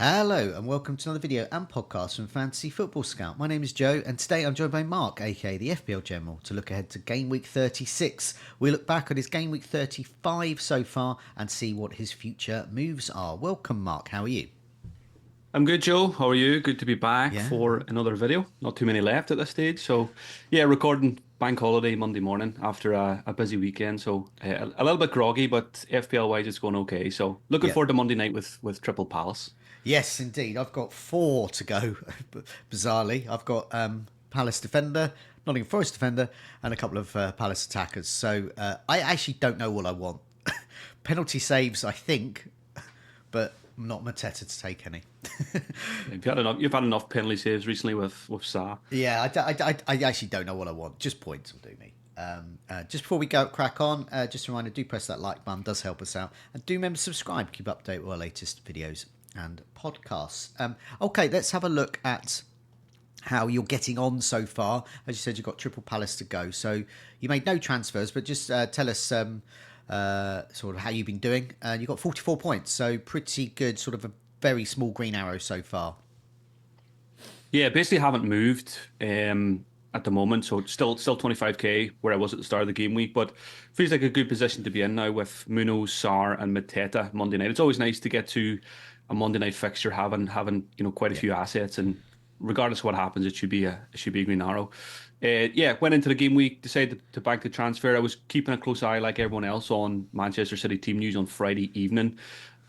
Hello and welcome to another video and podcast from Fantasy Football Scout. My name is Joe and today I'm joined by Mark, aka the FPL General, to look ahead to Game Week 36. We look back at his Game Week 35 so far and see what his future moves are. Welcome Mark, how are you? I'm good, Joe. How are you? Good to be back Yeah. for another video. Not too many left at this stage. So, yeah, recording bank holiday Monday morning after a busy weekend. So, a little bit groggy, but FPL wise, it's going okay. So, looking Yeah. forward to Monday night with Triple Palace. Yes, indeed. I've got 4 to go, bizarrely. I've got Palace Defender, Nottingham Forest Defender, and a couple of Palace attackers. So I actually don't know what I want. Penalty saves, I think, but not Mateta to take any. You've had enough penalty saves recently with Sa. Yeah, I actually don't know what I want. Just points will do me. Just before we go crack on, just a reminder, do press that like button, does help us out. And do remember to subscribe, keep update with our latest videos and podcasts. Okay, let's have a look at how you're getting on so far. As you said, you've got Triple Palace to go. So you made no transfers, but just tell us sort of how you've been doing. You've got 44 points, so pretty good, sort of a very small green arrow so far. Yeah, basically haven't moved at the moment, so still 25k where I was at the start of the game week, but feels like a good position to be in now with Munoz, Sar, and Mateta Monday night. It's always nice to get to a Monday night fixture having quite a Yeah. few assets, and regardless of what happens, it should be a green arrow. Yeah, went into the game week, decided to bank the transfer. I was keeping a close eye, like everyone else, on Manchester City team news on Friday evening,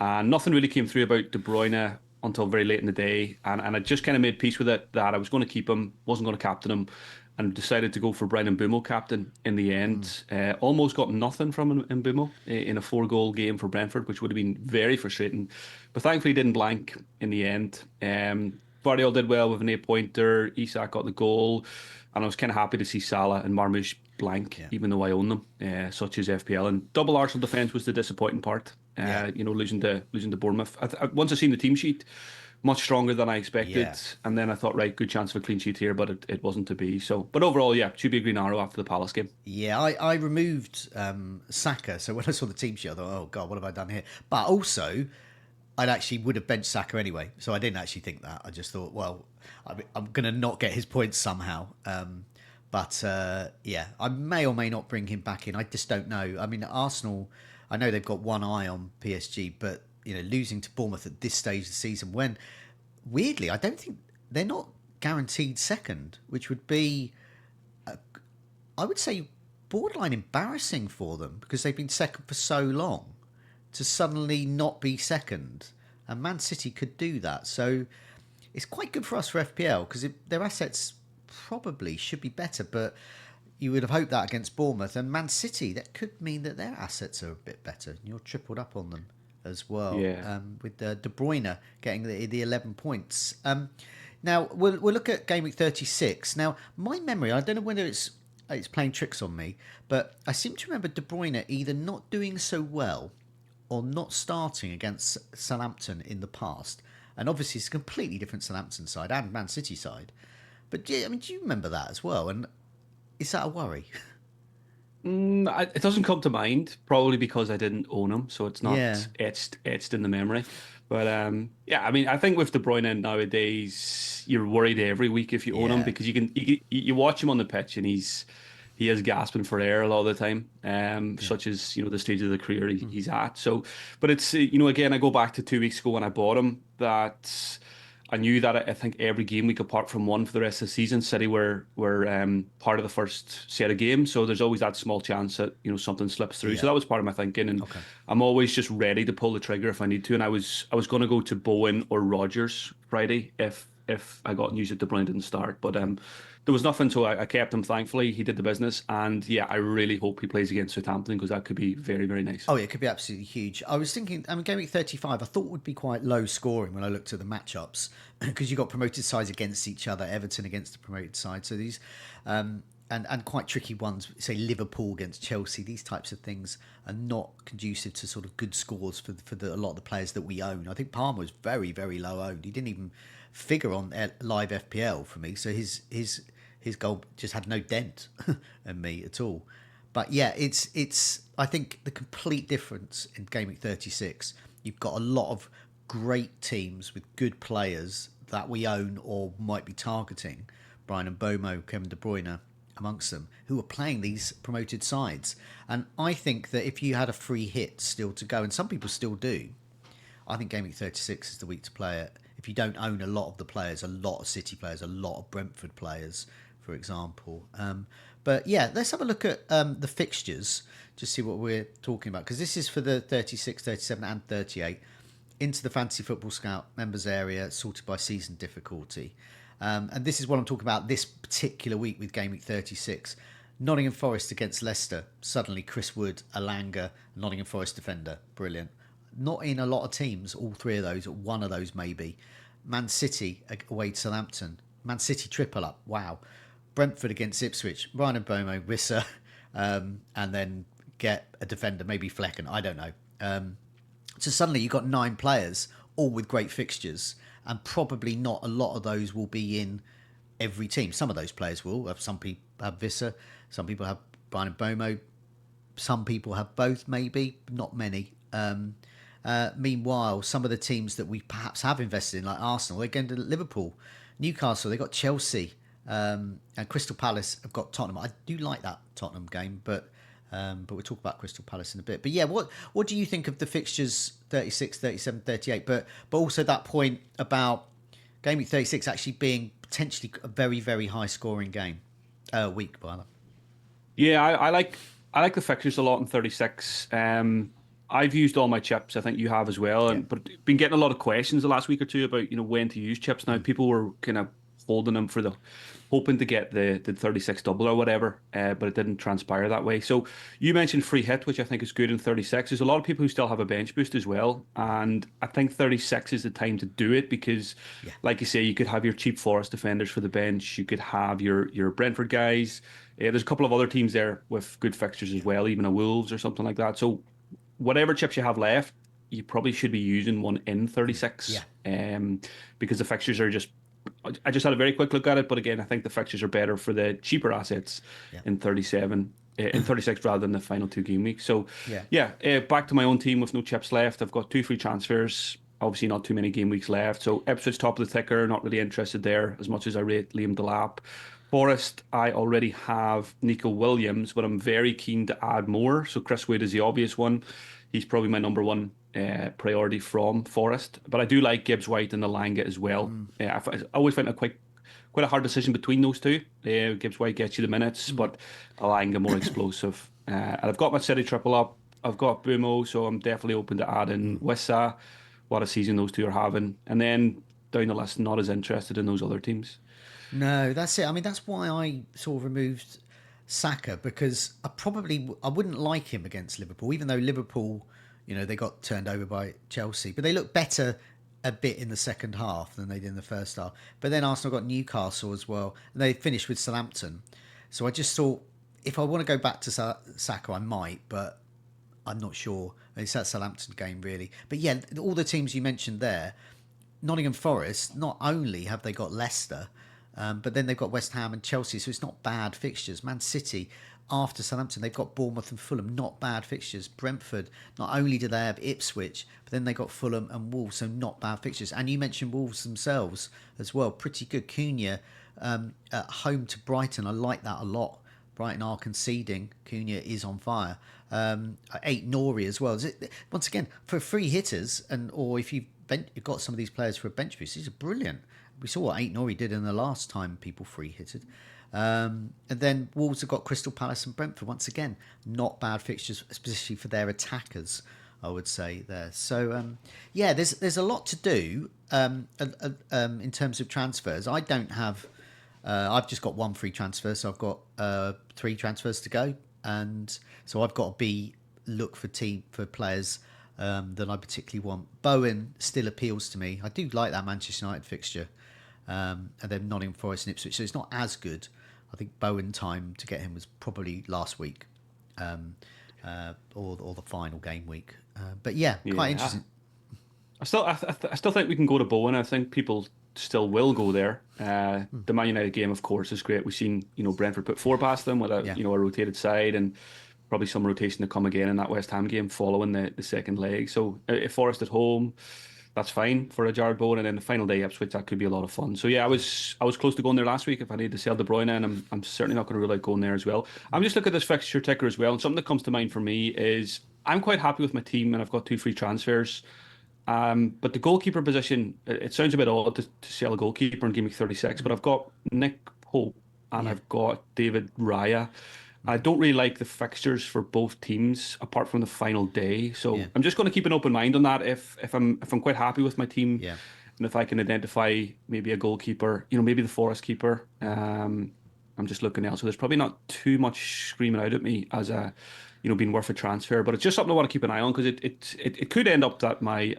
and nothing really came through about De Bruyne until very late in the day, and I just kind of made peace with it that I was going to keep him, wasn't going to captain him, and decided to go for Brian Mbeumo captain in the end. Almost got nothing from Mbeumo in a 4-goal game for Brentford, which would have been very frustrating, but thankfully didn't blank in the end. Vardiol did well with an 8-pointer. Isak got the goal, and I was kind of happy to see Salah and Marmoush blank, Yeah. even though I own them, such as FPL. And double Arsenal defence was the disappointing part. Yeah. Losing to Bournemouth. Once I seen the team sheet, much stronger than I expected, Yeah. and then I thought, right, good chance of a clean sheet here, but it wasn't to be. So, but overall, yeah, should be a green arrow after the Palace game. Yeah, I removed Saka. So when I saw the team sheet, I thought, oh, God, what have I done here? But also, I'd actually would have benched Saka anyway. So I didn't actually think that. I just thought, well, I'm going to not get his points somehow. Yeah, I may or may not bring him back in. I just don't know. I mean, Arsenal, I know they've got one eye on PSG, but, losing to Bournemouth at this stage of the season when, weirdly, I don't think they're not guaranteed second, which would be, I would say, borderline embarrassing for them because they've been second for so long to suddenly not be second. And Man City could do that. So it's quite good for us for FPL because their assets probably should be better, but you would have hoped that against Bournemouth. And Man City, that could mean that their assets are a bit better. You're tripled up on them as well, Yeah. with De Bruyne getting the 11 points. Now, we'll look at Game Week 36. Now, my memory, I don't know whether it's playing tricks on me, but I seem to remember De Bruyne either not doing so well or not starting against Southampton in the past. And obviously, it's a completely different Southampton side and Man City side. But I mean, do you remember that as well? And is that a worry? It doesn't come to mind, probably because I didn't own him, so it's Yeah, not etched in the memory. But yeah, I mean, I think with De Bruyne nowadays, you're worried every week if you own him yeah, because you watch him on the pitch and he is gasping for air a lot of the time, yeah, such as the stage of the career he's at. So, but it's again, I go back to 2 weeks ago when I bought him that. I knew that I think every game week apart from one for the rest of the season, City were part of the first set of games. So there's always that small chance that something slips through. So yeah. that was part of my thinking, and Okay. I'm always just ready to pull the trigger if I need to. And I was going to go to Bowen or Rogers Friday if I got news that De Bruyne didn't start, but there was nothing, so I kept him. Thankfully, he did the business, and yeah, I really hope he plays against Southampton because that could be very very nice. Oh, yeah, it could be absolutely huge. I was thinking, I mean, Game Week 35, I thought would be quite low scoring when I looked at the matchups because you got promoted sides against each other, Everton against the promoted side. So these, and quite tricky ones, say Liverpool against Chelsea, these types of things are not conducive to sort of good scores for a lot of the players that we own. I think Palmer was very, very low owned. He didn't even figure on live FPL for me. So his goal just had no dent in me at all. But yeah, it's I think the complete difference in Game Week 36. You've got a lot of great teams with good players that we own or might be targeting, Brian and Bomo, Kevin De Bruyne amongst them, who are playing these promoted sides. And I think that if you had a free hit still to go, and some people still do, I think Gameweek 36 is the week to play it. If you don't own a lot of the players, a lot of City players, a lot of Brentford players, for example. But yeah, let's have a look at the fixtures, just see what we're talking about. Because this is for the 36, 37 and 38. Into the Fantasy Football Scout members area, sorted by season difficulty. And this is what I'm talking about this particular week with Gameweek 36. Nottingham Forest against Leicester. Suddenly Chris Wood, Alanga, Nottingham Forest defender. Brilliant. Not in a lot of teams, all three of those, or one of those maybe. Man City away to Southampton. Man City triple up. Wow. Brentford against Ipswich. Ryan and Bomo, Wissa, and then get a defender, maybe Flecken. I don't know. So suddenly you've got 9 players, all with great fixtures, and probably not a lot of those will be in every team. Some of those players will. Some people have Wissa, some people have Brian and Bomo, some people have both, maybe, not many. Meanwhile, some of the teams that we perhaps have invested in, like Arsenal, they're going to Liverpool, Newcastle, they've got Chelsea, and Crystal Palace have got Tottenham. I do like that Tottenham game, but we'll talk about Crystal Palace in a bit. But yeah, what do you think of the fixtures 36, 37, 38? But also that point about Game Week 36 actually being potentially a very, very high scoring game, week, by the way. Yeah, I like the fixtures a lot in 36. I've used all my chips. I think you have as well. Yeah. But been getting a lot of questions the last week or two about when to use chips. Now people were kind of holding them for hoping to get the 36 double or whatever, but it didn't transpire that way. So you mentioned free hit, which I think is good in 36. There's a lot of people who still have a bench boost as well, and I think 36 is the time to do it because, like you say, you could have your cheap Forest defenders for the bench. You could have your Brentford guys. There's a couple of other teams there with good fixtures as well, even a Wolves or something like that. So whatever chips you have left, you probably should be using one in 36. Because the fixtures are just. I just had a very quick look at it, but again, I think the fixtures are better for the cheaper assets in 37, in 36 rather than the final 2 game weeks. So back to my own team with no chips left. I've got 2 free transfers. Obviously, not too many game weeks left. So Ipswich top of the ticker, not really interested there as much as I rate Liam Delap. Forest, I already have Nico Williams, but I'm very keen to add more. So Chris Wood is the obvious one. He's probably my number one priority from Forest. But I do like Gibbs White and Alanga as well. I always find it quite a hard decision between those two. Gibbs White gets you the minutes, but Alanga more explosive. And I've got my City triple up. I've got Bumo, so I'm definitely open to adding Wissa. What a season those two are having. And then down the list, not as interested in those other teams. No, that's it. I mean, that's why I sort of removed Saka, because I wouldn't like him against Liverpool, even though Liverpool, they got turned over by Chelsea, but they look better a bit in the second half than they did in the first half. But then Arsenal got Newcastle as well, and they finished with Southampton. So I just thought, if I want to go back to Saka, I might, but I'm not sure. It's that Southampton game, really. But yeah, all the teams you mentioned there, Nottingham Forest, not only have they got Leicester, but then they've got West Ham and Chelsea, so it's not bad fixtures. Man City, after Southampton, they've got Bournemouth and Fulham, not bad fixtures. Brentford, not only do they have Ipswich, but then they got Fulham and Wolves, so not bad fixtures. And you mentioned Wolves themselves as well, pretty good. Cunha at home to Brighton, I like that a lot. Brighton are conceding. Cunha is on fire. 8 Nori as well. Once again, for free hitters, or if you've got some of these players for a bench boost, these are brilliant. We saw what 8 Nori did in the last time people free hitted. And then Wolves have got Crystal Palace and Brentford. Once again, not bad fixtures, especially for their attackers, I would say there. So, there's a lot to do in terms of transfers. I don't have... I've just got 1 free transfer, so I've got 3 transfers to go. And so I've got to look for players that I particularly want. Bowen still appeals to me. I do like that Manchester United fixture. And then Nottingham Forest and Ipswich. So it's not as good. I think Bowen time to get him was probably last week, or the final game week. But quite interesting. I still think we can go to Bowen. I think people still will go there. The Man United game, of course, is great. We've seen Brentford put 4 past them with a rotated side, and probably some rotation to come again in that West Ham game following the second leg. So if Forest at home, that's fine for a Jared Bowen, and then the final day Ipswich, that could be a lot of fun. So yeah, I was close to going there last week if I needed to sell De Bruyne, and I'm certainly not going to rule out going there as well. I'm just looking at this fixture ticker as well, and something that comes to mind for me is I'm quite happy with my team, and I've got two free transfers. But the goalkeeper position, it sounds a bit odd to sell a goalkeeper in Game Week 36, but I've got Nick Pope and Yeah. I've got David Raya. I don't really like the fixtures for both teams apart from the final day. Yeah. So I'm just going to keep an open mind on that. If I'm quite happy with my team Yeah. and if I can identify maybe a goalkeeper, maybe the Forest keeper, I'm just looking now. So there's probably not too much screaming out at me as being worth a transfer, but it's just something I want to keep an eye on because it could end up that my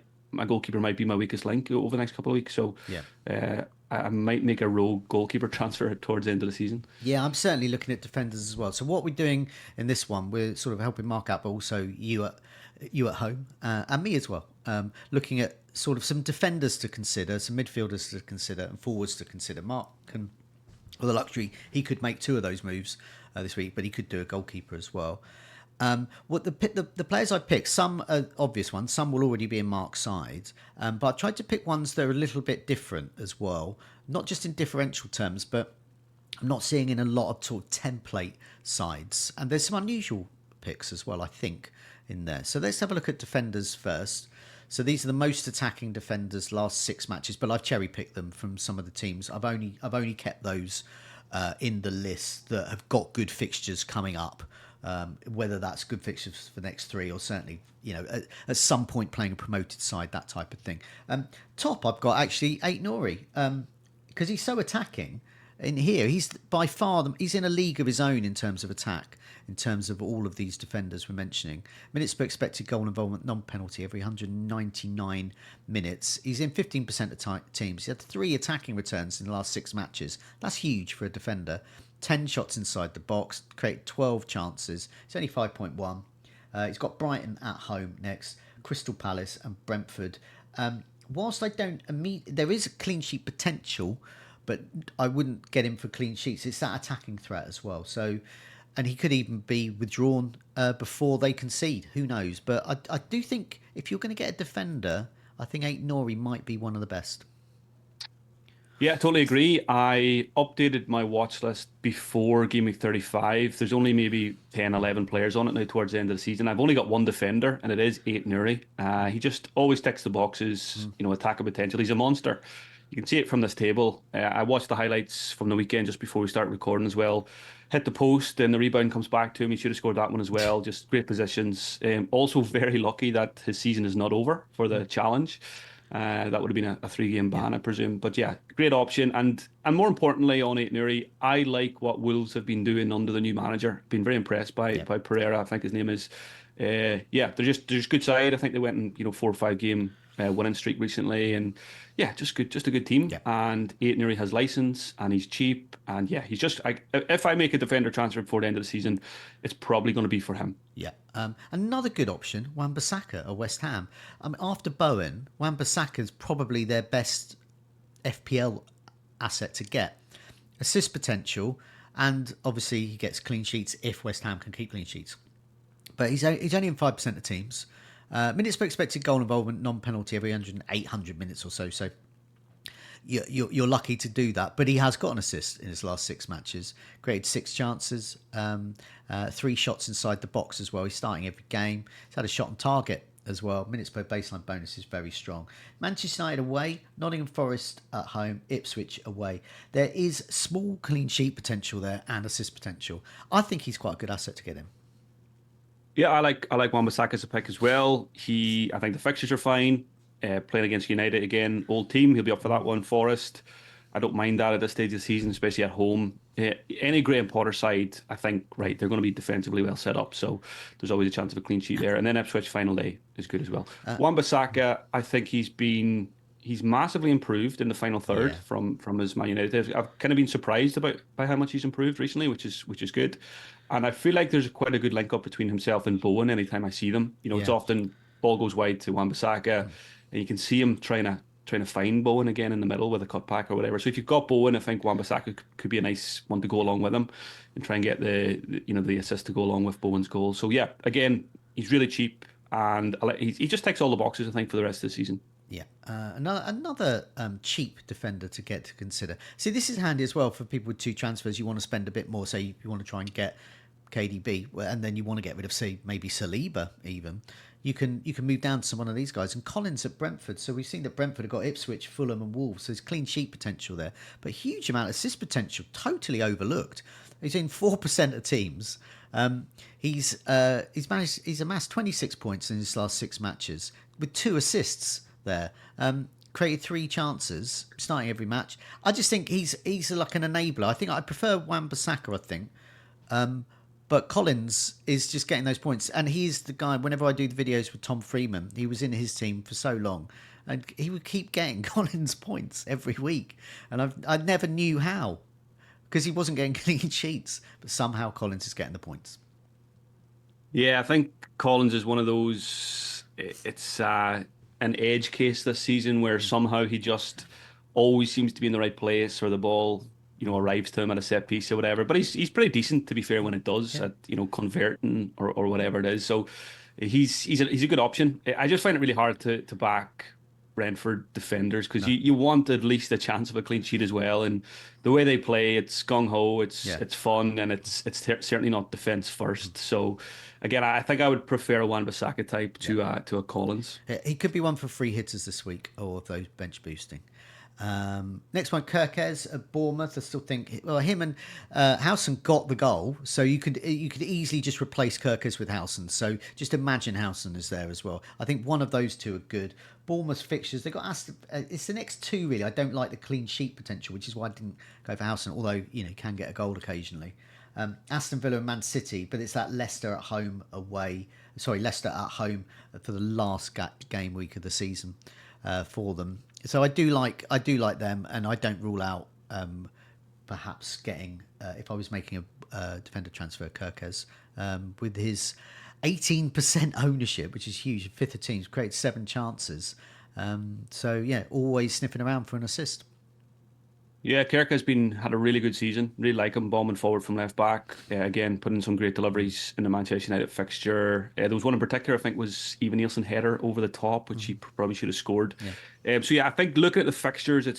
goalkeeper might be my weakest link over the next couple of weeks. So Yeah. I might make a rogue goalkeeper transfer towards the end of the season. Yeah, I'm certainly looking at defenders as well. So what we're doing in this one, we're sort of helping Mark out, but also you at home and me as well. Looking at sort of some defenders to consider, some midfielders to consider, and forwards to consider. Mark can, with the luxury, he could make two of those moves this week, but he could do a goalkeeper as well. What the players I picked, some are obvious ones, some will already be in Mark's side, but I tried to pick ones that are a little bit different as well, not just in differential terms, but I'm not seeing in a lot of sort of template sides, and there's some unusual picks as well, I think, in there. So let's have a look at defenders first. So these are the most attacking defenders last 6 matches, but I've cherry picked them from some of the teams. I've only kept those in the list that have got good fixtures coming up. Whether that's good fixtures for the next 3 or certainly, at some point playing a promoted side, that type of thing. Top, I've got actually Ait Nori because he's so attacking. In here, he's by far he's in a league of his own in terms of attack, in terms of all of these defenders we're mentioning. Minutes per expected goal involvement, non-penalty every 199 minutes. He's in 15% of teams. He had 3 attacking returns in the last 6 matches. That's huge for a defender. 10 shots inside the box, create 12 chances. It's only 5.1. He's got Brighton at home next, Crystal Palace and Brentford. Whilst I don't there is a clean sheet potential, but I wouldn't get him for clean sheets. It's that attacking threat as well. So, and he could even be withdrawn before they concede. Who knows? But I do think if you're going to get a defender, I think Ait Nori might be one of the best. Yeah, I totally agree. I updated my watch list before Game Week 35. There's only maybe 10, 11 players on it now towards the end of the season. I've only got one defender, and it is Ait Nuri. He just always ticks the boxes, attacker potential. He's a monster. You can see it from this table. I watched the highlights from the weekend just before we start recording as well. Hit the post, and the rebound comes back to him. He should have scored that one as well. Just great positions. Also very lucky that his season is not over for the challenge. That would have been a 3-game ban, I presume. But yeah, great option. And more importantly, on Ait Nuri, I like what Wolves have been doing under the new manager. Been very impressed by Pereira, I think his name is. Yeah, they're just good side. I think they went in 4 or 5 game winning streak recently, and yeah, just a good team. Yeah. And Ait Nuri has license, and he's cheap, and yeah, he's just. If I make a defender transfer before the end of the season, it's probably going to be for him. Yeah. Another good option, Wan-Bissaka at West Ham. After Bowen, Wan-Bissaka is probably their best FPL asset to get. Assist potential, and obviously he gets clean sheets if West Ham can keep clean sheets. But he's only in 5% of teams. Minutes per expected goal involvement, non-penalty every 800 minutes or so. So you're lucky to do that. But he has got an assist in his last 6 matches. Created 6 chances, 3 shots inside the box as well. He's starting every game. He's had a shot on target as well. Minutes per baseline bonus is very strong. Manchester United away, Nottingham Forest at home, Ipswich away. There is small clean sheet potential there and assist potential. I think he's quite a good asset to get him. Yeah, I like Wan-Bissaka as a pick as well. I think the fixtures are fine. Playing against United again, old team. He'll be up for that one. Forest, I don't mind that at this stage of the season, especially at home. Any Graham Potter side, I think, right, they're going to be defensively well set up, so there's always a chance of a clean sheet there. And then Ipswich final day is good as well. Wan-Bissaka, I think he's massively improved in the final third from his Man United. I've kind of been surprised by how much he's improved recently, which is good. And I feel like there's quite a good link up between himself and Bowen anytime I see them. It's often ball goes wide to Wan-Bissaka, and you can see him trying to find Bowen again in the middle with a cutback or whatever. So if you've got Bowen, I think Wan-Bissaka could be a nice one to go along with him and try and get the assist to go along with Bowen's goal. So yeah, again, he's really cheap, and he just ticks all the boxes, I think, for the rest of the season. Yeah, another cheap defender to get to consider. See, this is handy as well for people with two transfers. You want to spend a bit more, say you want to try and get KDB, and then you want to get rid of, say, maybe Saliba even. You can move down to one of these guys. And Collins at Brentford. So we've seen that Brentford have got Ipswich, Fulham, and Wolves. So there's clean sheet potential there, but huge amount of assist potential, totally overlooked. He's in 4% of teams. He's amassed 26 points in his last 6 matches with 2 assists there. Created 3 chances, starting every match. I just think he's like an enabler. I think I prefer Wan-Bissaka, I think. But Collins is just getting those points. And he's the guy, whenever I do the videos with Tom Freeman, he was in his team for so long. And he would keep getting Collins points every week. And I never knew how. Because he wasn't getting clean sheets. But somehow Collins is getting the points. Yeah, I think Collins is one of those. It's an edge case this season where somehow he just always seems to be in the right place, or the ball, arrives to him at a set piece or whatever. But he's pretty decent, to be fair, when it does, Yeah. at converting or whatever it is. So he's a good option. I just find it really hard to back Brentford defenders because No. you want at least a chance of a clean sheet as well. And the way they play, it's gung ho, Yeah. it's fun, and it's certainly not defense first. So again, I think I would prefer a Wan-Bissaka type to a Collins. He could be one for free hitters this week, or of those bench boosting. Next one, Kirkez at Bournemouth. I still think, well, him and Howson got the goal, so you could easily just replace Kirkez with Howson. So just imagine Howson is there as well. I think one of those two are good. Bournemouth fixtures, they got asked. It's the next 2 really. I don't like the clean sheet potential, which is why I didn't go for Howson. Although you can get a goal occasionally. Aston Villa and Man City, but it's that Leicester at home away. Sorry, Leicester at home for the last game week of the season for them. So I do like them, and I don't rule out perhaps getting if I was making a defender transfer, Kirkez with his 18% ownership, which is huge. 5th of teams, created 7 chances. So yeah, always sniffing around for an assist. Yeah, Kirk has had a really good season. Really like him, bombing forward from left back. Again, putting some great deliveries in the Manchester United fixture. There was one in particular, I think, was Even Nielsen header over the top, which he probably should have scored. Yeah. So yeah, I think looking at the fixtures, you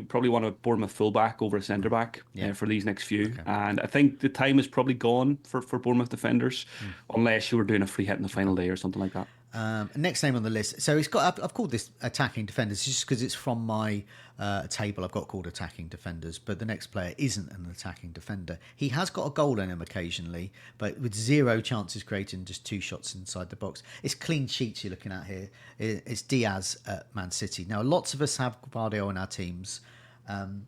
probably want a Bournemouth fullback over a centre back for these next few. Okay. And I think the time is probably gone for Bournemouth defenders, unless you were doing a free hit in the final day or something like that. Next name on the list. So I've called this attacking defenders just because it's from my table. I've got called attacking defenders, but the next player isn't an attacking defender. He has got a goal in him occasionally, but with 0 chances created and just 2 shots inside the box. It's clean sheets you're looking at here. It's Diaz at Man City. Now, lots of us have Guardiola in our teams. Man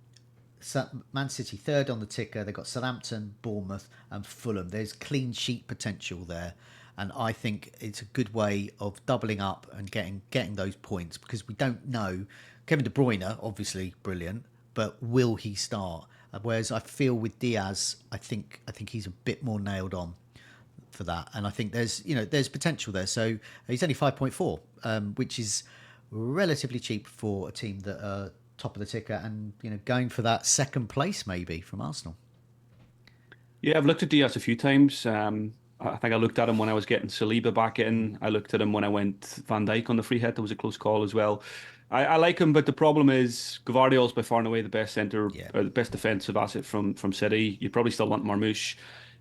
City 3rd on the ticker. They've got Southampton, Bournemouth, and Fulham. There's clean sheet potential there. And I think it's a good way of doubling up and getting those points, because we don't know. Kevin De Bruyne, obviously brilliant, but will he start? Whereas I feel with Diaz, I think he's a bit more nailed on for that, and I think there's potential there. So he's only 5.4, which is relatively cheap for a team that are top of the ticker and going for that second place maybe from Arsenal. Yeah, I've looked at Diaz a few times. I think I looked at him when I was getting Saliba back in. I looked at him when I went Van Dijk on the free hit. That was a close call as well. I like him, but the problem is Gvardiol's by far and away the best centre or the best defensive asset from City. You probably still want Marmoush,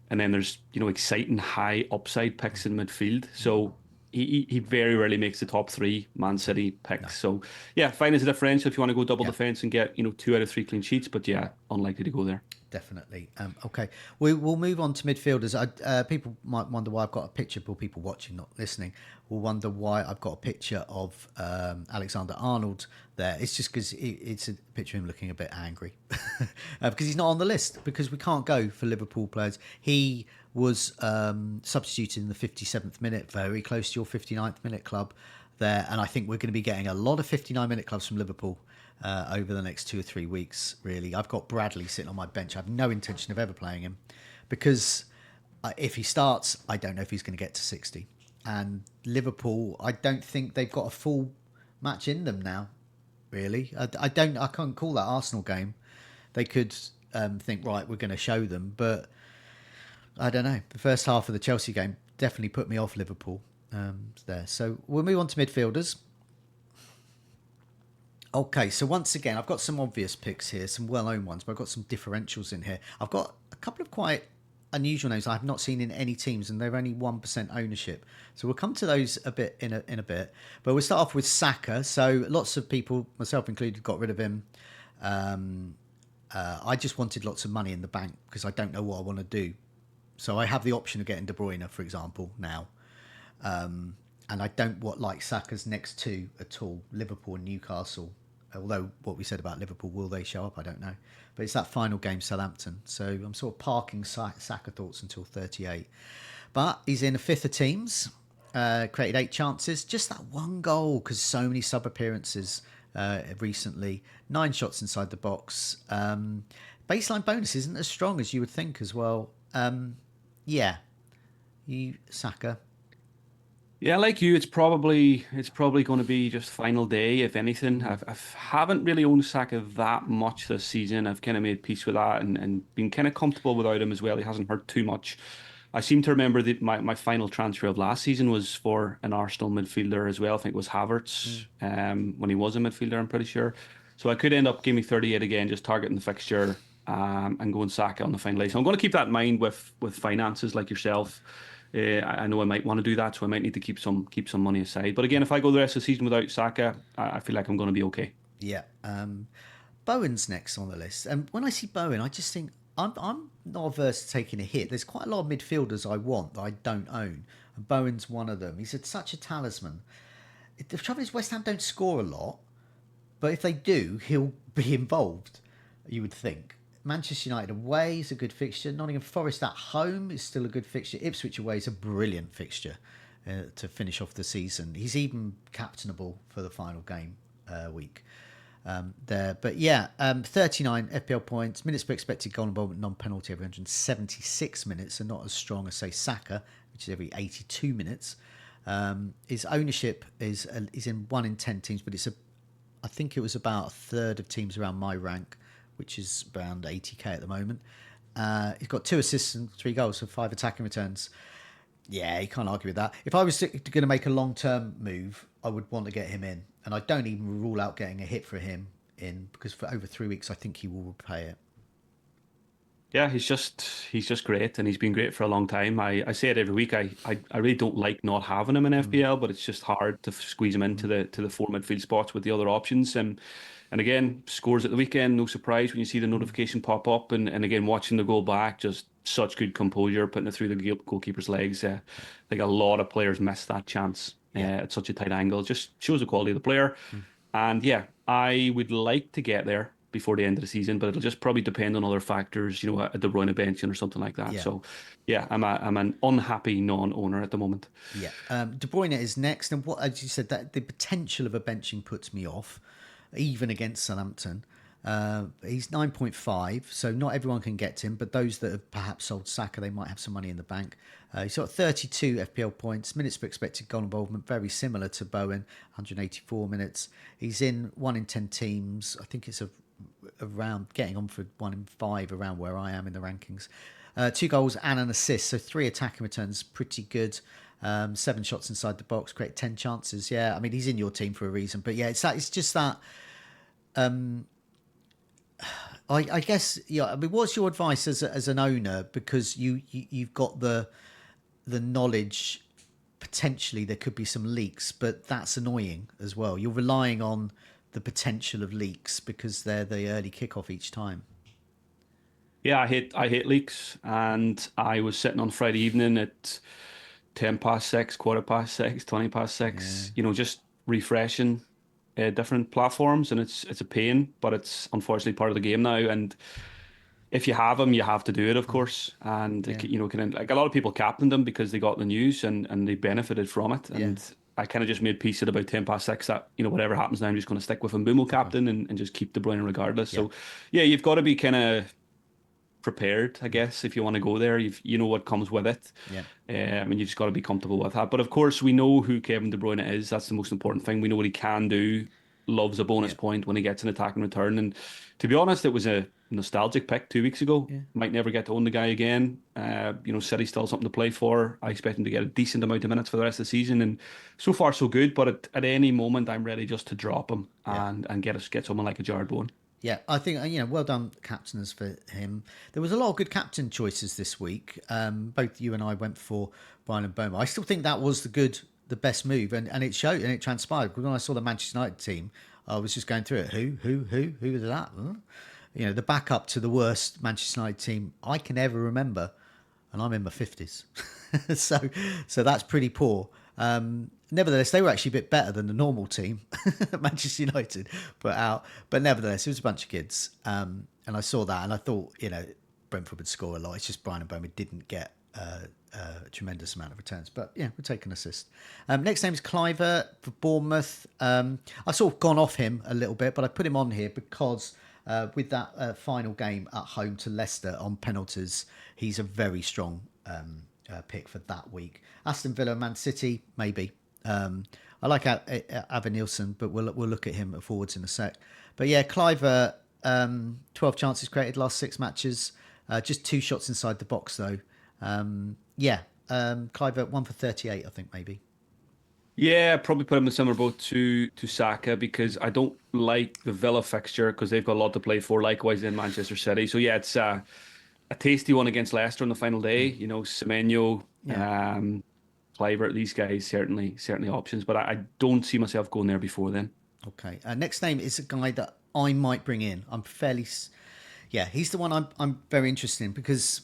and then there's exciting high upside picks in midfield. So he very rarely makes the top 3 Man City picks. No. So yeah, fine as a differential if you want to go double defence and get 2 out of 3 clean sheets, but yeah, unlikely to go there. Definitely. Okay, we'll move on to midfielders. People might wonder why I've got a picture, or people watching, not listening, will wonder why I've got a picture of Alexander-Arnold there. It's just because it's a picture of him looking a bit angry because he's not on the list, because we can't go for Liverpool players. He was substituted in the 57th minute, very close to your 59th minute club there, and I think we're going to be getting a lot of 59-minute clubs from Liverpool over the next 2 or 3 weeks, really. I've got Bradley sitting on my bench. I have no intention of ever playing him, because if he starts, I don't know if he's going to get to 60. And Liverpool, I don't think they've got a full match in them now, really. I can't call that Arsenal game. They could think, right, we're going to show them, but I don't know. The first half of the Chelsea game definitely put me off Liverpool there. So we'll move on to midfielders. Okay, so once again, I've got some obvious picks here, some well-known ones, but I've got some differentials in here. I've got a couple of quite unusual names I have not seen in any teams, and they're only 1% ownership. So we'll come to those a bit in a bit. But we'll start off with Saka. So lots of people, myself included, got rid of him. I just wanted lots of money in the bank because I don't know what I want to do. So I have the option of getting De Bruyne, for example, now. And I don't like Saka's next two at all, Liverpool and Newcastle. Although what we said about Liverpool, will they show up? I don't know. But it's that final game, Southampton. So I'm sort of parking Saka thoughts until 38. But he's in a fifth of teams, created 8 chances, just that one goal because so many sub appearances recently. 9 shots inside the box. Baseline bonus isn't as strong as you would think as well. Yeah, you Saka. Yeah, like you, it's probably going to be just final day, if anything. I haven't really owned Saka that much this season. I've kind of made peace with that and been kind of comfortable without him as well. He hasn't hurt too much. I seem to remember that my final transfer of last season was for an Arsenal midfielder as well. I think it was Havertz, when he was a midfielder, I'm pretty sure. So I could end up giving me 38 again, just targeting the fixture, and going Saka on the final day. So I'm going to keep that in mind with finances like yourself. I know I might want to do that, so I might need to keep some money aside. But again, if I go the rest of the season without Saka, I feel like I'm going to be okay. Yeah. Bowen's next on the list. And when I see Bowen, I just think I'm not averse to taking a hit. There's quite a lot of midfielders I want that I don't own. And Bowen's one of them. He's such a talisman. The trouble is West Ham don't score a lot, but if they do, he'll be involved, you would think. Manchester United away is a good fixture. Nottingham Forest at home is still a good fixture. Ipswich away is a brilliant fixture to finish off the season. He's even captainable for the final game week there. But yeah, 39 FPL points, minutes per expected goal involvement, non-penalty every 176 minutes, and not as strong as, say, Saka, which is every 82 minutes. His ownership is in 1 in 10 teams, but I think it was about a third of teams around my rank, which is around 80k at the moment. He's got 2 assists and 3 goals, so 5 attacking returns. Yeah, you can't argue with that. If I was going to make a long-term move, I would want to get him in. And I don't even rule out getting a hit for him in, because for over 3 weeks, I think he will repay it. Yeah, he's just great, and he's been great for a long time. I say it every week. I really don't like not having him in FPL, but it's just hard to squeeze him into the 4 midfield spots with the other options. And again, scores at the weekend, no surprise when you see the notification pop up. And again, watching the goal back, just such good composure, putting it through the goalkeeper's legs. I think a lot of players miss that chance at such a tight angle. Just shows the quality of the player. And yeah, I would like to get there before the end of the season, but it'll just probably depend on other factors, a De Bruyne benching or something like that. Yeah. So yeah, I'm an unhappy non-owner at the moment. Yeah. De Bruyne is next. And what, as you said, that the potential of a benching puts me off, even against Southampton. He's 9.5, so not everyone can get to him, but those that have perhaps sold Saka, they might have some money in the bank. He's got 32 FPL points, minutes per expected goal involvement, very similar to Bowen, 184 minutes. He's in 1 in 10 teams. I think it's around getting on for 1 in 5 around where I am in the rankings. 2 goals and an assist, so 3 attacking returns, pretty good. 7 shots inside the box, create 10 chances. Yeah, I mean, he's in your team for a reason, but yeah, it's just that. I guess, yeah. I mean, what's your advice as an owner? Because you've got the knowledge. Potentially, there could be some leaks, but that's annoying as well. You're relying on the potential of leaks because they're the early kickoff each time. Yeah, I hate leaks, and I was sitting on Friday evening at 10 past 6, quarter past 6, 20 past 6. Yeah, Just refreshing different platforms, and it's a pain, but it's unfortunately part of the game now. And if you have them, you have to do it, of course. And yeah, like a lot of people captained them because they got the news and they benefited from it. yeah. And I kind of just made peace at about 10 past 6 that whatever happens now, I'm just going to stick with Mbumo captain and just keep De Bruyne regardless. Yeah. So yeah, you've got to be kind of prepared, I guess, if you want to go there. You know what comes with it. Yeah. And you just got to be comfortable with that. But of course, we know who Kevin De Bruyne is. That's the most important thing. We know what he can do. Loves a bonus Yeah. point when he gets an attack and return. And to be honest, it was nostalgic pick 2 weeks ago. Yeah. Might never get to own the guy again. City's still something to play for. I expect him to get a decent amount of minutes for the rest of the season, and so far so good. But at any moment, I'm ready just to drop him Yeah. and get someone like a Jared Bowen. Yeah, I think well done, captainers, for him. There was a lot of good captain choices this week. Both you and I went for Brian and Boma. I still think that was the best move, and it showed and it transpired. Because when I saw the Manchester United team, I was just going through it. Who was that? Huh? The backup to the worst Manchester United team I can ever remember, and I'm in my 50s, so that's pretty poor. Nevertheless, they were actually a bit better than the normal team, Manchester United, put out. But nevertheless, it was a bunch of kids. And I saw that and I thought, Brentford would score a lot. It's just Brian and Bowman didn't get a tremendous amount of returns. But yeah, we'll take an assist. Next name is Cliver for Bournemouth. I've sort of gone off him a little bit, but I put him on here because with that final game at home to Leicester on penalties, he's a very strong pick for that week. Aston Villa, Man City, maybe. I like Avon Nielsen, but we'll look at him at forwards in a sec. But yeah, Cliver, 12 chances created last 6 matches, just 2 shots inside the box though. Cliver 1 for 38, I think maybe. Yeah, probably put him in a similar boat to Saka because I don't like the Villa fixture because they've got a lot to play for. Likewise in Manchester City, so yeah, it's a tasty one against Leicester on the final day. Semenyo, Cliver, these guys certainly options, but I don't see myself going there before then. Okay. Next name is a guy that I might bring in. He's the one I'm very interested in because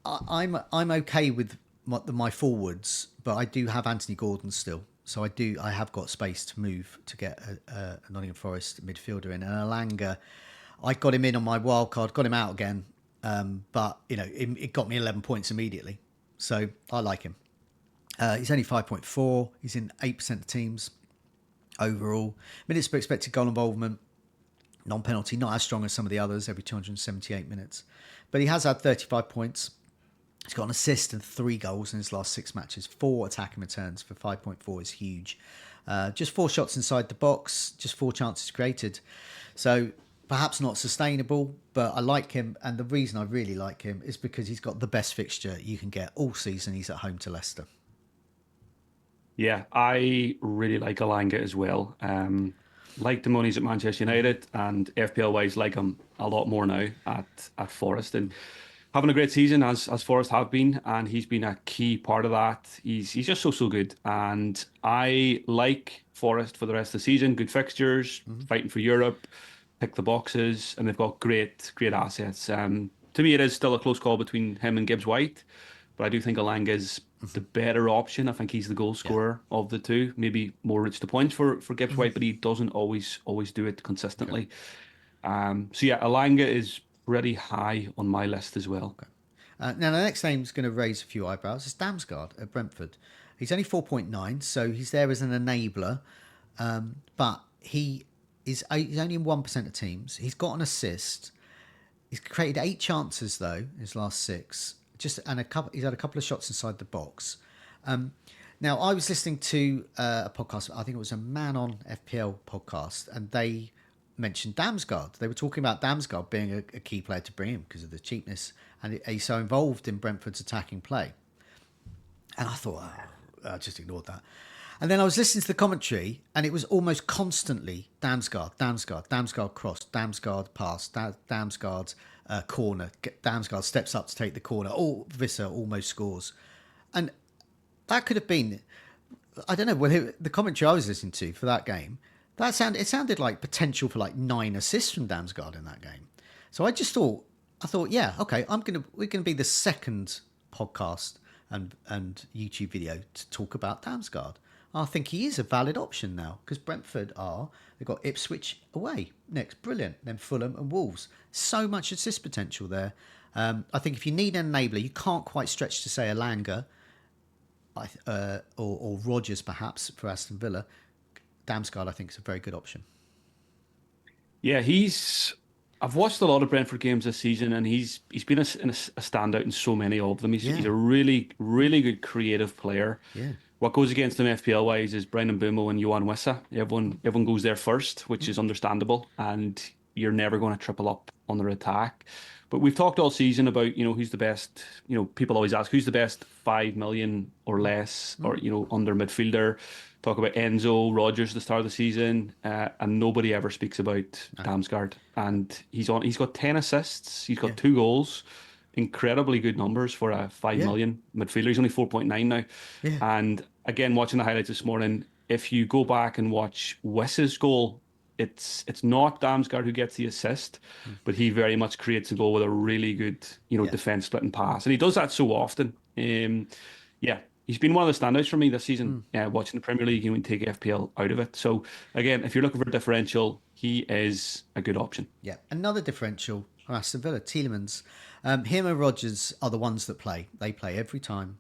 I'm okay with my forwards, but I do have Anthony Gordon still, so I have got space to move to get a Nottingham Forest midfielder in. And Alanga, I got him in on my wild card, got him out again, but it got me 11 points immediately, so I like him. He's only 5.4. He's in 8% of teams overall. Minutes per expected goal involvement, non-penalty, not as strong as some of the others, every 278 minutes. But he has had 35 points. He's got an assist and 3 goals in his last 6 matches. 4 attacking returns for 5.4 is huge. Just 4 shots inside the box, just 4 chances created. So perhaps not sustainable, but I like him. And the reason I really like him is because he's got the best fixture you can get all season. He's at home to Leicester. Yeah, I really like Alanga as well. Like the monies at Manchester United, and FPL wise like him a lot more now at Forest, and having a great season as Forest have been, and he's been a key part of that. He's just so good, and I like Forest for the rest of the season. Good fixtures, fighting for Europe, tick the boxes, and they've got great assets. To me, it is still a close call between him and Gibbs White, but I do think Alanga is the better option. I think he's the goal scorer of the two. Maybe more reach the points for Gibbs White, but he doesn't always do it consistently. Okay. So yeah, Alanga is pretty high on my list as well. Okay. Now the next name is going to raise a few eyebrows. It's Damsgaard at Brentford. He's only 4.9, so he's there as an enabler, but he's only in 1% of teams. He's got an assist. He's created 8 chances though in his last 6. He's had a couple of shots inside the box. Now I was listening to a podcast. I think it was a Man on FPL podcast, and they mentioned Damsgaard. They were talking about Damsgaard being a key player to bring in because of the cheapness, and he's so involved in Brentford's attacking play. And I thought, I just ignored that. And then I was listening to the commentary, and it was almost constantly Damsgaard cross, Damsgaard pass, Damsgaard corner, Damsgaard steps up to take the corner. Visser almost scores. And that could have been, I don't know, the commentary I was listening to for that game, it sounded like potential for like 9 assists from Damsgaard in that game. So I thought, yeah, okay, we're gonna be the second podcast and YouTube video to talk about Damsgaard. I think he is a valid option now because Brentford they've got Ipswich away next, brilliant. Then Fulham and Wolves. So much assist potential there. I think if you need an enabler, you can't quite stretch to say Alanga or Rodgers perhaps for Aston Villa. Damsgaard, I think, is a very good option. Yeah, I've watched a lot of Brentford games this season, and he's been a standout in so many of them. He's a really good creative player. Yeah. What goes against him FPL wise is Brendan Bumo and Johan Wissa. Everyone goes there first, which is understandable, and you're never going to triple up on their attack. But we've talked all season about, who's the best, people always ask who's the best 5 million or less or, under midfielder. Talk about Enzo, Rodgers at the start of the season, and nobody ever speaks about Damsgaard. And he's got 10 assists, he's got 2 goals, incredibly good numbers for a 5 Yeah. million midfielder. He's only 4.9 now. Yeah. And again, watching the highlights this morning, if you go back and watch Wiss's goal, it's not Damsgaard who gets the assist, but he very much creates a goal with a really good, defense splitting pass, and he does that so often. Yeah, he's been one of the standouts for me this season. Watching the Premier League, you can take FPL out of it. So again, if you're looking for a differential, he is a good option. Yeah, another differential for Aston Villa, Tielemans. Him and Rodgers are the ones that play. They play every time,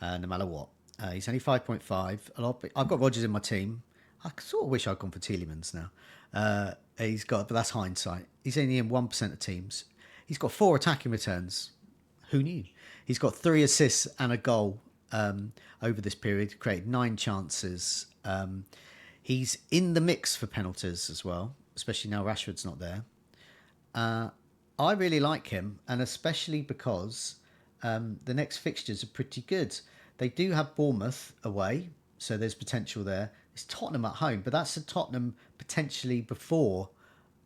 no matter what. He's only 5.5. I've got Rodgers in my team. I sort of wish I'd gone for Tielemans now. But that's hindsight. He's only in 1% of teams. He's got 4 attacking returns. Who knew? He's got 3 assists and a goal over this period. Created 9 chances. He's in the mix for penalties as well, especially now Rashford's not there. I really like him, and especially because the next fixtures are pretty good. They do have Bournemouth away, so there's potential there. It's Tottenham at home, but that's a Tottenham potentially before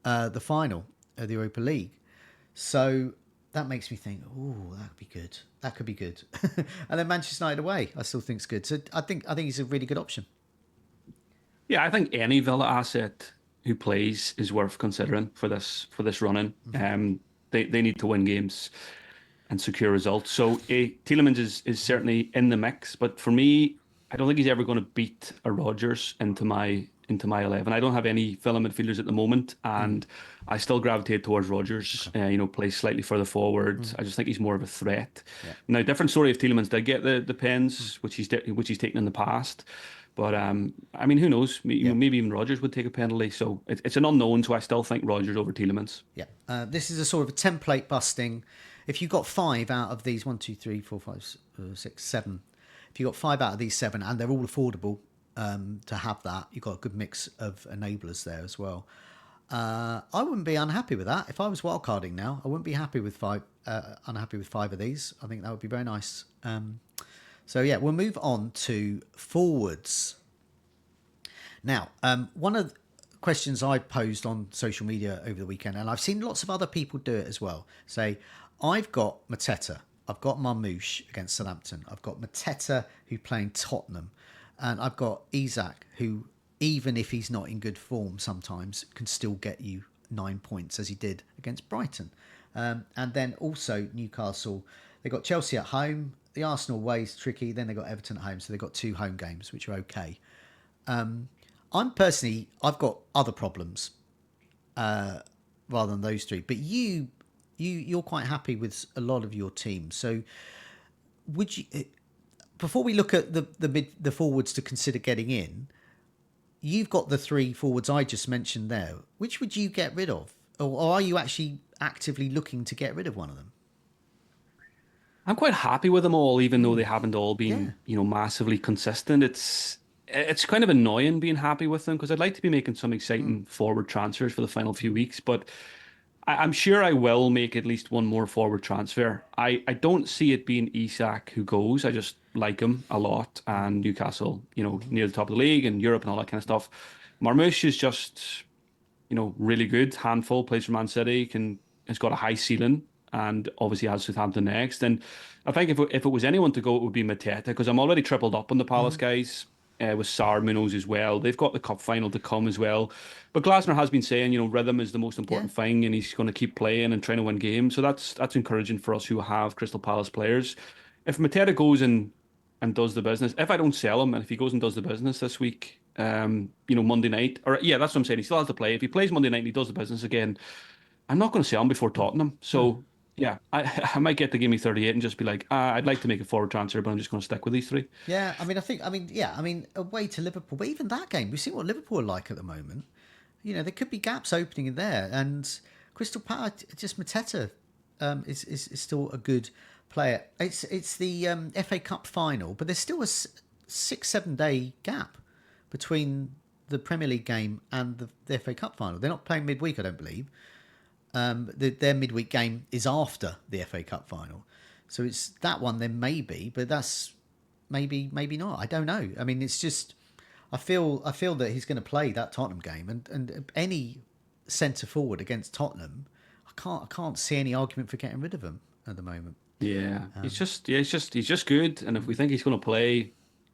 the final of the Europa League. So that makes me think, oh, that could be good. That could be good. And then Manchester United away, I still think is good. So I think he's a really good option. Yeah, I think any Villa asset who plays is worth considering for this run-in. They need to win games and secure results. So Tielemans is certainly in the mix, but for me, I don't think he's ever going to beat a Rodgers into my 11. I don't have any Villa midfielders at the moment, and I still gravitate towards Rodgers. Plays slightly further forward. I just think he's more of a threat. Yeah. Now, different story if Tielemans did get the pens, which he's taken in the past. But who knows? Maybe even Rodgers would take a penalty. So it's an unknown. So I still think Rodgers over Tielemans. Yeah. This is a sort of a template busting. If you got 5 out of these 1, 2, 3, 4, 5, 6, 7. If you got 5 out of these 7, and they're all affordable to have that, you've got a good mix of enablers there as well. I wouldn't be unhappy with that. If I was wildcarding now, I wouldn't be happy with 5. Unhappy with 5 of these. I think that would be very nice. So yeah, we'll move on to forwards. Now, one of the questions I posed on social media over the weekend, and I've seen lots of other people do it as well, say, I've got Mateta, I've got Marmoush against Southampton, I've got Mateta who's playing Tottenham, and I've got Isak who, even if he's not in good form sometimes, can still get you 9 points as he did against Brighton. And then also Newcastle, they got Chelsea at home, the Arsenal way is tricky, then they got Everton at home, so they've got 2 home games, which are okay. I've got other problems rather than those 3, but you're quite happy with a lot of your team. So would you, before we look at the forwards to consider getting in, you've got the 3 forwards I just mentioned there. Which would you get rid of, or are you actually actively looking to get rid of one of them? I'm quite happy with them all, even though they haven't all been, massively consistent. It's kind of annoying being happy with them because I'd like to be making some exciting forward transfers for the final few weeks, but I'm sure I will make at least one more forward transfer. I don't see it being Isak who goes. I just like him a lot, and Newcastle, near the top of the league and Europe and all that kind of stuff. Marmoush is just, really good, handful, plays for Man City, has got a high ceiling, and obviously has Southampton next. And I think if it was anyone to go, it would be Mateta, because I'm already tripled up on the Palace guys. With Sarr, Munoz as well. They've got the cup final to come as well. But Glasner has been saying, rhythm is the most important thing, and he's going to keep playing and trying to win games. So that's encouraging for us who have Crystal Palace players. If Mateta goes and does the business, if I don't sell him, and if he goes and does the business this week, Monday night, that's what I'm saying. He still has to play. If he plays Monday night and he does the business again, I'm not going to sell him before Tottenham. So. Yeah, I might get the Game Week 38 and just be like, I'd like to make a forward transfer, but I'm just going to stick with these 3. Yeah, away to Liverpool. But even that game, we've seen what Liverpool are like at the moment. There could be gaps opening in there. And Crystal Palace, just Mateta is still a good player. It's the FA Cup final, but there's still a 6-7 day gap between the Premier League game and the FA Cup final. They're not playing midweek, I don't believe. Their midweek game is after the FA Cup final, so it's that one. Then maybe, but that's maybe not. I don't know. I mean, it's just I feel that he's going to play that Tottenham game, and any centre forward against Tottenham, I can't see any argument for getting rid of him at the moment. Yeah, he's just good, and if we think he's going to play,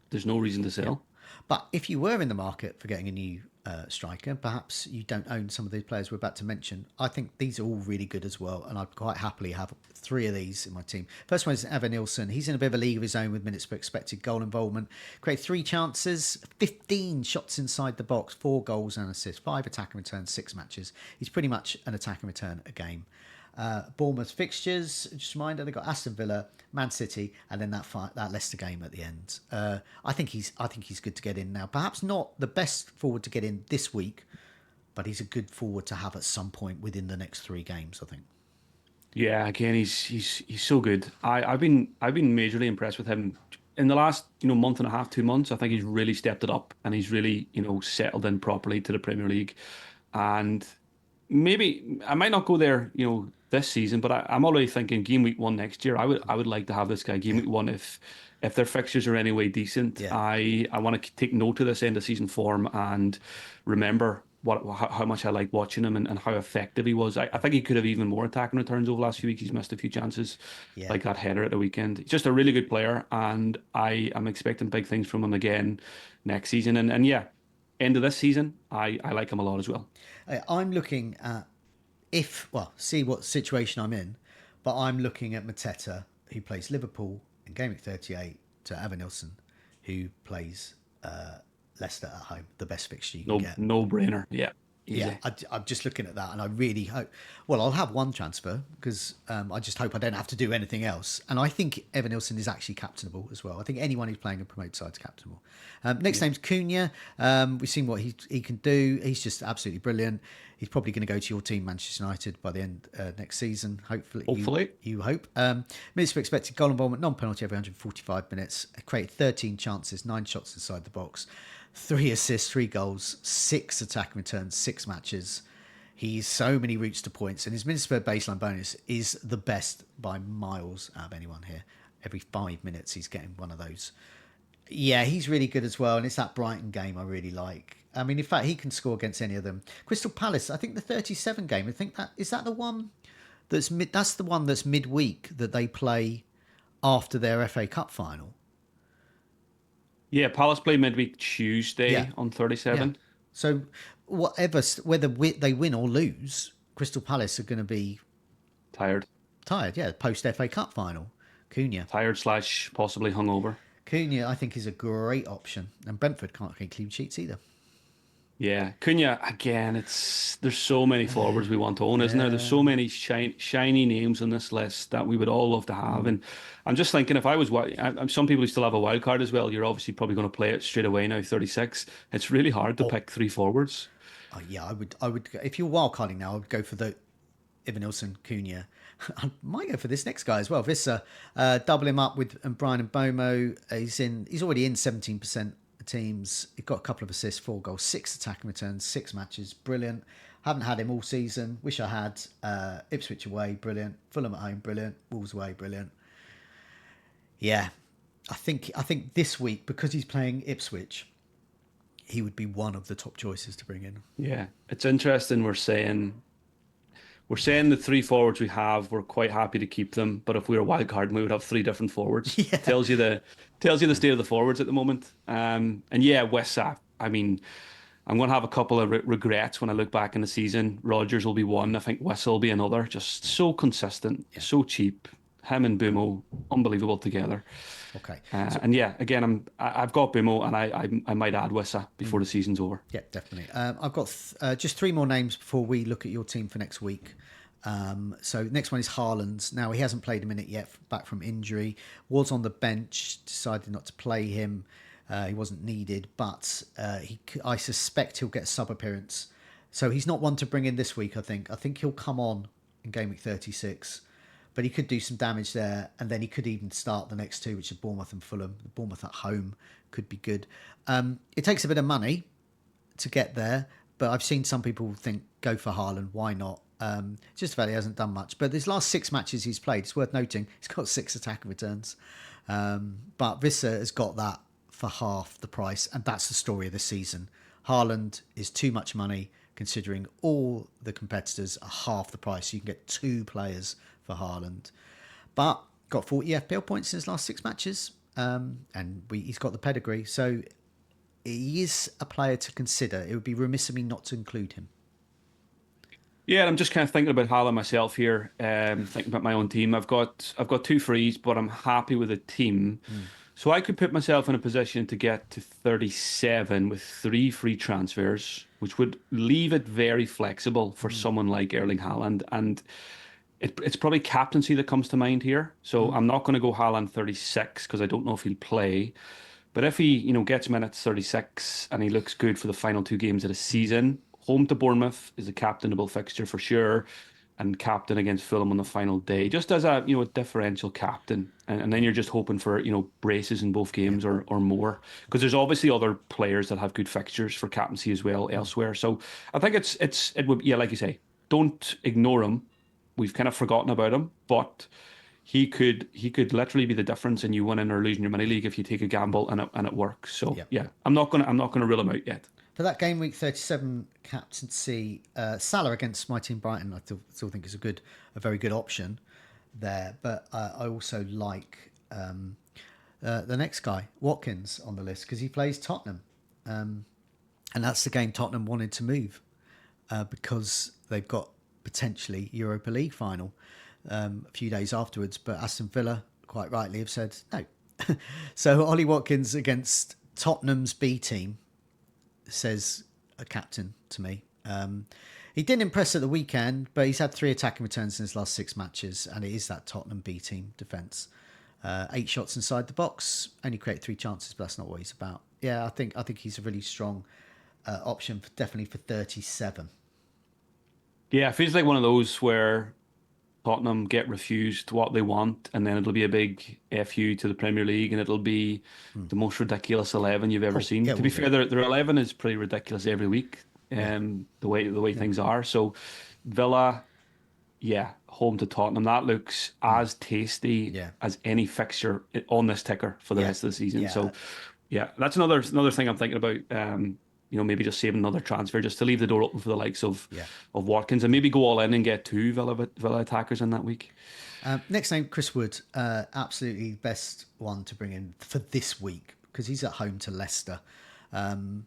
there's no reason to sell. But if you were in the market for getting a new striker, perhaps you don't own some of these players we're about to mention. I think these are all really good as well, and I'd quite happily have three of these in my team. First one is Evan Nilsson. He's in a bit of a league of his own with minutes per expected goal involvement. Created 3 chances, 15 shots inside the box, 4 goals and assists, 5 attack and returns, 6 matches. He's pretty much an attack and return a game. Bournemouth fixtures, just a reminder, they've got Aston Villa, Man City, and then that Leicester game at the end. I think he's good to get in now. Perhaps not the best forward to get in this week, but he's a good forward to have at some point within the next 3 games, I think. Yeah, again, he's so good. I've been majorly impressed with him in the last month and a half, 2 months. I think he's really stepped it up, and he's really settled in properly to the Premier League. And maybe I might not go there, this season, but I'm already thinking game week 1 next year. I would like to have this guy game week 1 if their fixtures are anyway decent. Yeah. I want to take note of this end of season form and remember how much I like watching him and how effective he was. I think he could have even more attacking returns over the last few weeks. He's missed a few chances, Yeah. like that header at the weekend. He's just a really good player, and I am expecting big things from him again next season. And yeah, end of this season, I like him a lot as well. I'm looking at see what situation I'm in, but I'm looking at Mateta, who plays Liverpool in Game Week 38, to Evan Nilsson, who plays Leicester at home, the best fixture you can get. No brainer. Yeah. Yeah, Easy. I'm just looking at that, and I really hope. Well, I'll have one transfer because I just hope I don't have to do anything else. And I think Evan Nilsson is actually captainable as well. I think anyone who's playing a promoted side is captainable. Next name's Cunha. We've seen what he can do. He's just absolutely brilliant. He's probably going to go to your team, Manchester United, by the end next season. Hopefully. You hope. Minutes for expected goal involvement, non-penalty every 145 minutes. Created 13 chances, 9 shots inside the box. 3 assists, 3 goals, 6 attack and returns, 6 matches. He's so many routes to points, and his minutes per baseline bonus is the best by miles out of anyone here. Every 5 minutes, he's getting one of those. Yeah, he's really good as well, and it's that Brighton game I really like. I mean, in fact, he can score against any of them. Crystal Palace, I think the 37 game. I think that's the one that's midweek that they play after their FA Cup final. Yeah, Palace play midweek Tuesday on Yeah. 37. So whether they win or lose, Crystal Palace are going to be Tired. tired. Yeah, post FA Cup final. Cunha. Tired slash possibly hungover. Cunha, I think, is a great option, and Brentford can't get clean sheets either. Yeah, Cunha again. There's so many forwards we want to own, isn't there? There's so many shiny names on this list that we would all love to have. And I'm just thinking, if I was, some people who still have a wild card as well. You're obviously probably going to play it straight away now. 36. It's really hard to pick 3 forwards. Yeah, I would. If you're wildcarding now, I would go for the Evan Nilsson, Cunha. I might go for this next guy as well. Vissa, double him up with Brian and Bomo. He's already in 17% of teams. He's got a couple of assists, 4 goals, 6 attack and returns, 6 matches. Brilliant. Haven't had him all season. Wish I had. Ipswich away, brilliant. Fulham at home, brilliant. Wolves away, brilliant. Yeah, I think this week, because he's playing Ipswich, he would be one of the top choices to bring in. Yeah, it's interesting. We're saying the 3 forwards we have, we're quite happy to keep them. But if we were a wild card, we would have 3 different forwards. Yeah. Tells you the state of the forwards at the moment. And yeah, Wissa. I mean, I'm going to have a couple of regrets when I look back in the season. Rodgers will be one. I think Wissa will be another. Just so consistent, so cheap. Him and Bumo, unbelievable together. Okay. And yeah, again, I've got Bumo, and I might add Wissa before the season's over. Yeah, definitely. I've got just 3 more names before we look at your team for next week. So next one is Haaland. Now, he hasn't played a minute yet, back from injury. Was on the bench, decided not to play him. He wasn't needed, but I suspect he'll get a sub appearance. So he's not one to bring in this week, I think. I think he'll come on in Game Week 36. But he could do some damage there, and then he could even start the next 2, which are Bournemouth and Fulham. Bournemouth at home could be good. It takes a bit of money to get there, but I've seen some people think, go for Haaland, why not? Just about he hasn't done much. But his last 6 matches he's played, it's worth noting, he's got 6 attacking returns. But Vissa has got that for half the price, and that's the story of the season. Haaland is too much money considering all the competitors are half the price. You can get 2 players for Haaland. But got 40 FPL points in his last 6 matches, and he's got the pedigree. So he is a player to consider. It would be remiss of me not to include him. Yeah, I'm just kind of thinking about Haaland myself here, thinking about my own team. I've got 2 frees, but I'm happy with the team. So I could put myself in a position to get to 37 with 3 free transfers, which would leave it very flexible for someone like Erling Haaland. And it's probably captaincy that comes to mind here. So I'm not going to go Haaland 36 because I don't know if he'll play. But if he, gets minutes 36 and he looks good for the final 2 games of the season, home to Bournemouth is a captainable fixture for sure, and captain against Fulham on the final day, just as a a differential captain, and then you're just hoping for braces in both games or more, because there's obviously other players that have good fixtures for captaincy as well elsewhere. So I think it would, yeah, like you say, don't ignore him. We've kind of forgotten about him, but he could literally be the difference in you winning or losing your money league if you take a gamble and it works. So yeah, I'm not gonna rule him out yet. For that game week 37 captaincy, Salah against my team Brighton, I still think is a very good option there. But I also like the next guy, Watkins, on the list because he plays Tottenham, and that's the game Tottenham wanted to move because they've got potentially Europa League final a few days afterwards. But Aston Villa, quite rightly, have said no. So Ollie Watkins against Tottenham's B team says a captain to me. He didn't impress at the weekend, but he's had 3 attacking returns in his last 6 matches, and it is that Tottenham B team defence. 8 shots inside the box, only create 3 chances, but that's not what he's about. Yeah, I think he's a really strong option, definitely for 37. Yeah, it feels like one of those where Tottenham get refused what they want, and then it'll be a big FU to the Premier League, and it'll be the most ridiculous 11 you've ever seen. Yeah, To be fair, their 11 is pretty ridiculous every week, the way things are. So Villa, yeah, home to Tottenham, that looks as tasty as any fixture on this ticker for the rest of the season. Yeah. So yeah, that's another thing I'm thinking about. Maybe just saving another transfer just to leave the door open for the likes of Watkins, and maybe go all in and get 2 Villa attackers in that week. Next name, Chris Wood, absolutely best one to bring in for this week because he's at home to Leicester. As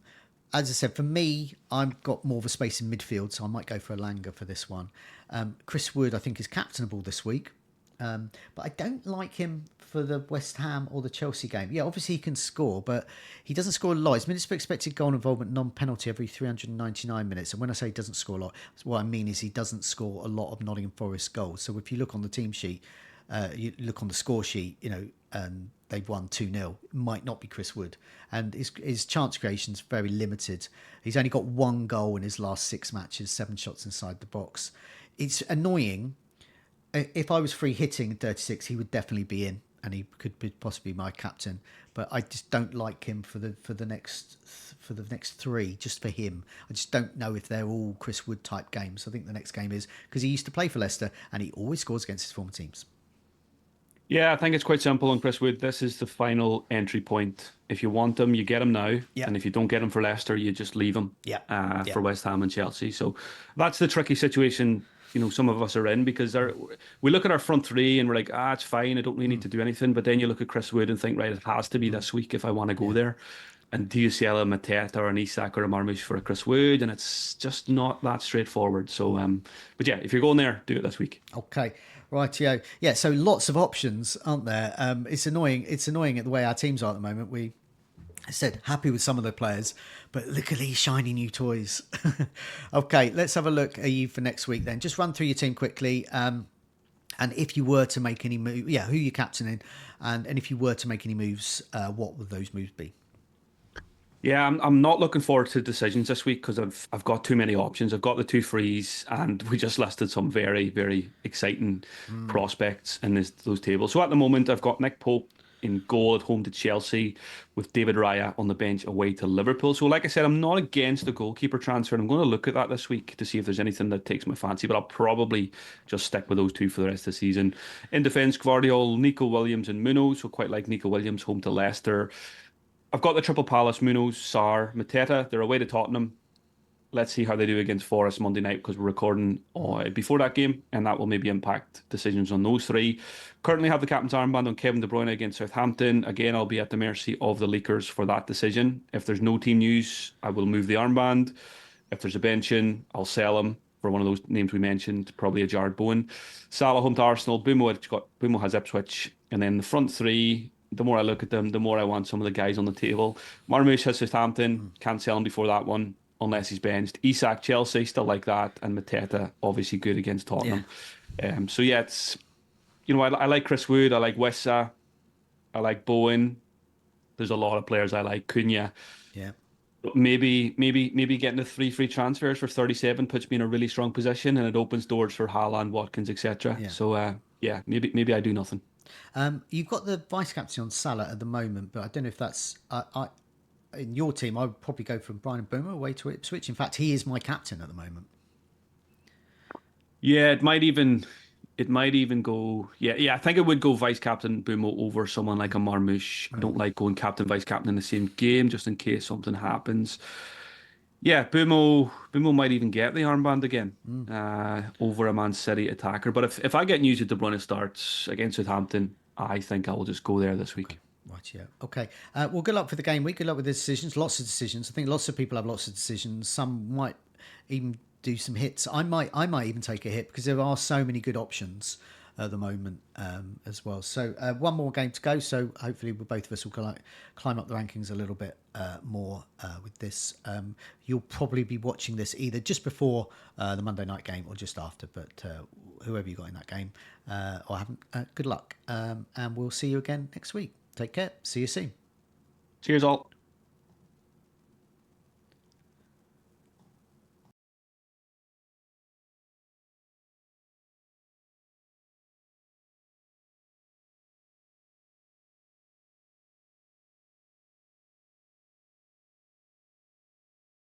I said, for me, I've got more of a space in midfield, so I might go for a Langer for this one. Chris Wood, I think, is captainable this week. But I don't like him for the West Ham or the Chelsea game. Yeah, obviously he can score, but he doesn't score a lot. His minutes per expected goal involvement non-penalty every 399 minutes. And when I say he doesn't score a lot, what I mean is he doesn't score a lot of Nottingham Forest goals. So if you look on the team sheet, you look on the score sheet, they've won 2-0. It might not be Chris Wood. And his chance creation's very limited. He's only got 1 goal in his last 6 matches, 7 shots inside the box. It's annoying. If I was free hitting 36, he would definitely be in, and he could be possibly my captain. But I just don't like him for the next 3. Just for him, I just don't know if they're all Chris Wood type games. I think the next game is because he used to play for Leicester, and he always scores against his former teams. Yeah, I think it's quite simple on Chris Wood. This is the final entry point. If you want him, you get him now. Yeah. And if you don't get him for Leicester, you just leave him for West Ham and Chelsea. So that's the tricky situation some of us are in, because we look at our front 3 and we're like, it's fine, I don't really need to do anything. But then you look at Chris Wood and think, right, it has to be this week if I want to go there. And do you sell a Mateta or an Isak or a Marmoush for a Chris Wood? And it's just not that straightforward. So, but yeah, if you're going there, do it this week. Okay. Rightio. Yeah, so lots of options, aren't there? It's annoying. It's annoying at the way our teams are at the moment. I said happy with some of the players, but look at these shiny new toys. Okay, let's have a look at you for next week then. Just run through your team quickly. And if you were to make any move, who you're captaining, and if you were to make any moves, what would those moves be? Yeah, I'm not looking forward to decisions this week because I've got too many options. I've got the 2 frees, and we just listed some very, very exciting prospects in those tables. So at the moment, I've got Nick Pope in goal at home to Chelsea, with David Raya on the bench away to Liverpool. So, like I said, I'm not against the goalkeeper transfer. I'm going to look at that this week to see if there's anything that takes my fancy, but I'll probably just stick with those two for the rest of the season. In defence, Gvardiol, Nico Williams, and Muno. So, quite like Nico Williams, home to Leicester. I've got the triple Palace, Munoz, Sarr, Mateta. They're away to Tottenham. Let's see how they do against Forest Monday night, because we're recording before that game, and that will maybe impact decisions on those three. Currently have the captain's armband on Kevin De Bruyne against Southampton. Again, I'll be at the mercy of the leakers for that decision. If there's no team news, I will move the armband. If there's a benching, I'll sell him for one of those names we mentioned, probably a Jared Bowen. Salah home to Arsenal. Bumo has Ipswich. And then the front three, the more I look at them, the more I want some of the guys on the table. Marmoush has Southampton. Can't sell him before that one, unless he's benched. Isak, Chelsea, still like that. And Mateta, obviously good against Tottenham. So yeah, it's, I like Chris Wood. I like Wissa. I like Bowen. There's a lot of players I like. Cunha. Yeah. Maybe getting the 3 free transfers for 37 puts me in a really strong position, and it opens doors for Haaland, Watkins, etc. Yeah. So maybe I do nothing. You've got the vice captain on Salah at the moment, but I don't know if that's in your team. I would probably go from Brian Boomer away to Ipswich. In fact, he is my captain at the moment. Yeah, it might even go. Yeah. I think it would go vice captain Bumo over someone like a Marmoush. I don't like going captain vice captain in the same game, just in case something happens. Yeah, Bumo might even get the armband again over a Man City attacker. But if I get news that De Bruyne starts against Southampton, I think I will just go there this week. Right, yeah. Okay. Well, good luck for the game week. Good luck with the decisions. Lots of decisions. I think lots of people have lots of decisions. Some might even do some hits. I might even take a hit, because there are so many good options at the moment as well. So one more game to go. So hopefully both of us will climb up the rankings a little bit more with this. You'll probably be watching this either just before the Monday night game or just after. But whoever you got in that game or haven't, good luck. And we'll see you again next week. Take care. See you soon. Cheers all.